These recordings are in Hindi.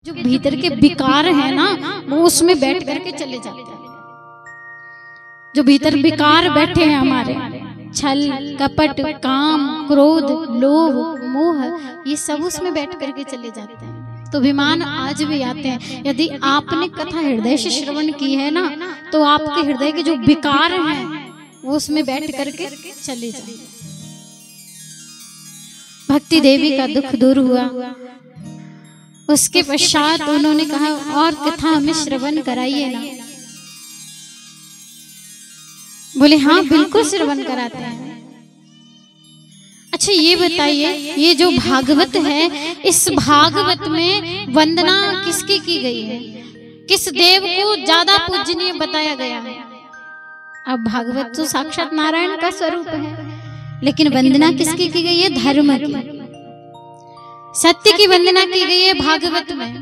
जो भीतर के विकार है ना वो उसमें बैठ करके चले जाते हैं। जो भीतर विकार बैठे हैं हमारे, छल कपट काम क्रोध लोभ मोह, ये सब उसमें बैठ करके चले जाते हैं। तो अभिमान आज भी आते हैं। यदि आपने कथा हृदय से श्रवण की है ना तो आपके हृदय के जो विकार हैं वो उसमें बैठ करके चले जाते। भक्ति देवी का दुख दूर हुआ। उसके पश्चात उन्होंने कहा और कथा हमें श्रवण कराइए ना। बोले हाँ बिल्कुल श्रवण कराते हैं। अच्छा ये बताइए, ये जो भागवत है इस भागवत में वंदना किसकी की गई है? किस देव को ज्यादा पूजनीय बताया गया है? अब भागवत तो साक्षात नारायण का स्वरूप है, लेकिन वंदना किसकी की गई है? धर्म की, सत्य की वंदना की गई है भागवत में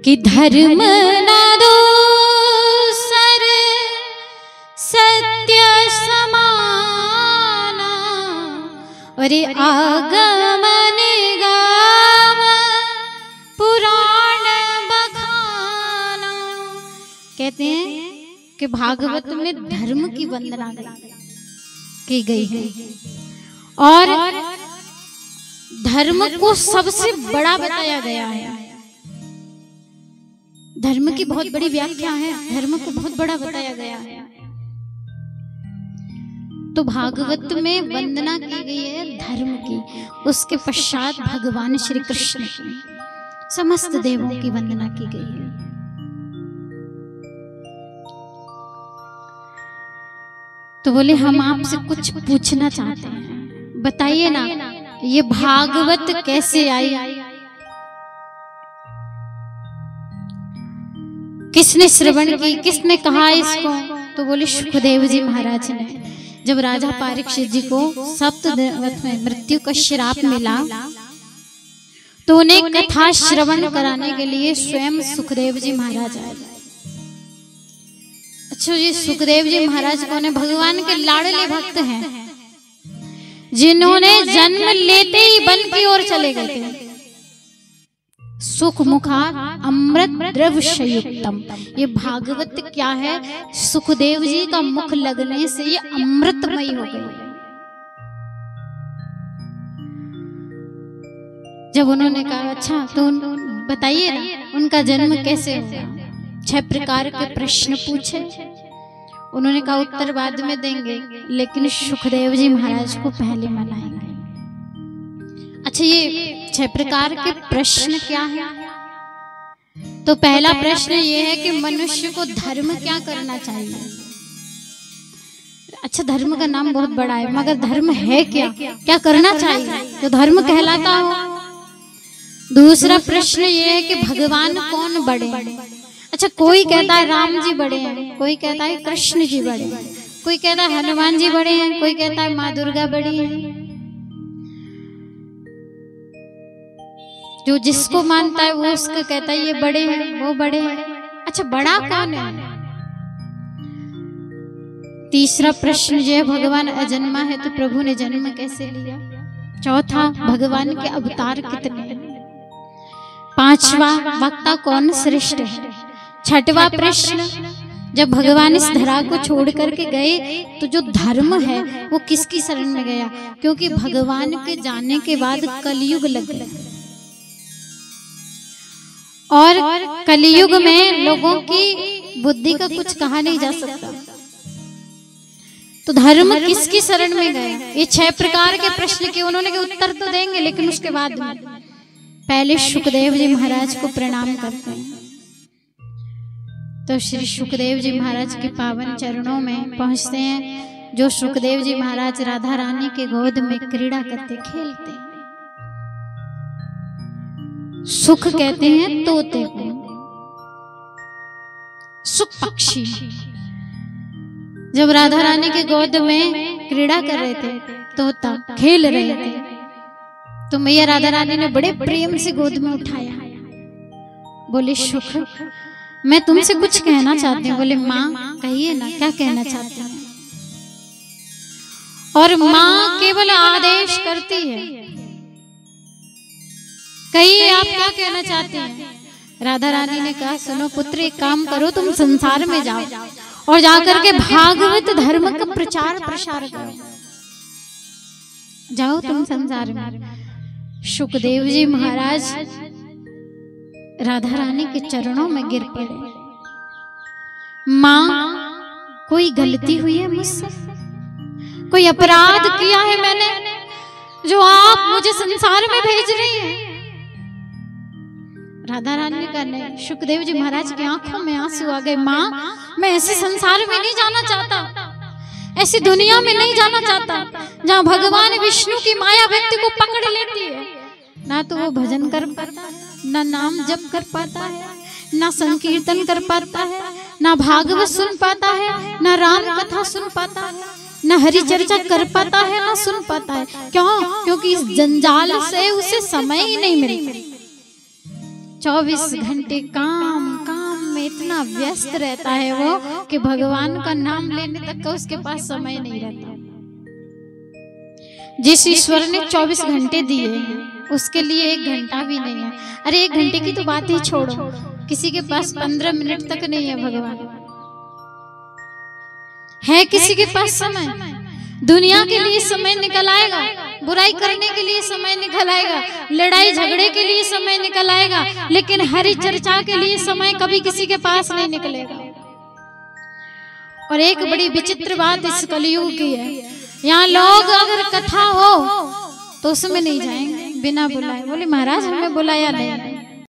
कि धर्म न दूसर सत्य समाना और आगम निगम पुराण बखाना। कहते हैं कि भागवत में धर्म की वंदना की गई है और धर्म को सबसे बड़ा बताया गया है। धर्म की बहुत बड़ी व्याख्या है, धर्म को बहुत बड़ा बताया गया है। तो भागवत में वंदना की गई है धर्म की, उसके पश्चात भगवान श्री कृष्ण की, समस्त देवों की वंदना की गई है। तो बोले हम आपसे कुछ पूछना चाहते हैं, बताइए ना ये भागवत कैसे आई? किसने श्रवण की, किसने कहा इसको? तो बोले सुखदेव जी महाराज ने। जब राजा परीक्षित जी को सप्तवत में मृत्यु का श्राप मिला तो उन्हें कथा श्रवण कराने के लिए स्वयं सुखदेव जी महाराज आए। अच्छा ये सुखदेव जी महाराज कौन है? भगवान के लाडले भक्त हैं, जिन्होंने जन्म लेते ही वन की ओर चले गए थे। सुख मुखा अमृत द्रवयुक्तम, ये भागवत क्या है? सुखदेव जी का मुख लगने से ये अमृतमयी हो गई। जब उन्होंने कहा अच्छा तो बताइए ना उनका जन्म कैसे हुआ? 6 प्रकार के प्रश्न पूछे। उन्होंने कहा उत्तर बाद में देंगे, लेकिन सुखदेव जी महाराज को पहले मनाएंगे। अच्छा ये 6 प्रकार के प्रश्न क्या है? तो पहला प्रश्न ये है कि मनुष्य को धर्म क्या करना चाहिए? अच्छा धर्म का नाम बहुत बड़ा है, मगर धर्म है क्या? क्या करना चाहिए तो धर्म कहलाता हो? दूसरा प्रश्न ये है कि भगवान कौन बड़े हैं? अच्छा कोई कहता है राम जी बड़े हैं, कोई कहता है कृष्ण जी बड़े हैं, कोई कहता है हनुमान जी बड़े हैं, कोई कहता है माँ दुर्गा बड़ी है। जो जिसको मानता है वो उसको कहता है ये बड़े हैं, वो बड़े हैं। अच्छा बड़ा कौन है? तीसरा प्रश्न जो है भगवान अजन्मा है तो प्रभु ने जन्म कैसे लिया? चौथा भगवान के अवतार कितने? पांचवा वक्ता कौन श्रेष्ठ है? छठवां प्रश्न जब भगवान इस धरा को छोड़ करके गए तो जो धर्म है वो किसकी शरण में गया? क्योंकि भगवान के जाने के बाद कलयुग लग गया और कलयुग में लोगों की बुद्धि का कुछ कहा नहीं जा सकता। तो धर्म किसकी शरण में गए? ये 6 प्रकार के प्रश्न के उन्होंने के उत्तर तो देंगे, लेकिन उसके बाद पहले सुखदेव जी महाराज को प्रणाम करते हैं। तो श्री सुखदेव जी महाराज के पावन चरणों में पहुंचते हैं। जो सुखदेव जी महाराज राधा रानी के गोद में क्रीड़ा करते खेलते हैं। सुख कहते हैं तोते को, सुख पक्षी। जब राधा रानी के गोद में क्रीड़ा कर रहे थे, तोता खेल रहे थे, तो मैया राधा रानी ने बड़े प्रेम से गोद में उठाया। बोले सुख मैं तुमसे कुछ कहना चाहती हूँ। बोले माँ कहिए ना, क्या कहना चाहती हैं? और माँ केवल आदेश करती है, कहिए आप क्या कहना चाहते हैं। राधा रानी ने कहा सुनो पुत्र, एक काम करो, तुम संसार में जाओ और जाकर के भागवत धर्म का प्रचार प्रसार करो। जाओ तुम संसार में। सुखदेव जी महाराज राधा रानी के चरणों में गिर पड़े। माँ, कोई गलती हुई है मुझसे, कोई अपराध किया है मैंने जो आप मुझे संसार में भेज रही हैं? राधा रानी ने कहा नहीं। सुखदेव जी महाराज की आंखों में आंसू आ गए। माँ, मैं ऐसे संसार में नहीं जाना चाहता, ऐसी दुनिया में नहीं जाना चाहता जहाँ भगवान विष्णु की माया व्यक्ति को पकड़ लेती है। ना तो वो भजन कर पाता है, ना नाम जप कर पाता है, ना संकीर्तन कर पाता है, ना भागवत सुन पाता है, ना राम कथा सुन पाता है, ना हरि चर्चा कर पाता है, ना सुन पाता है। क्यों? क्योंकि इस जंजाल से उसे समय ही नहीं मिलता। 24 घंटे काम काम में इतना व्यस्त रहता है वो कि भगवान का नाम लेने तक का उसके पास समय नहीं रहता। जिस ईश्वर ने 24 घंटे दिए हैं उसके लिए 1 घंटा भी नहीं है। अरे 1 घंटे की तो बात ही छोड़ो, किसी के पास 15 मिनट तक नहीं है। भगवान है किसी के पास समय? दुनिया के लिए समय निकल आएगा, बुराई करने के लिए समय निकल आएगा, लड़ाई झगड़े के लिए समय निकल आएगा, लेकिन हरि चर्चा के लिए समय कभी किसी के पास नहीं निकलेगा। और एक बड़ी विचित्र बात इस कलयुग की है, यहाँ लोग अगर कथा हो तो उसमें नहीं जाएंगे बिना बुलाए। बोले महाराज हमें बुलाया नहीं।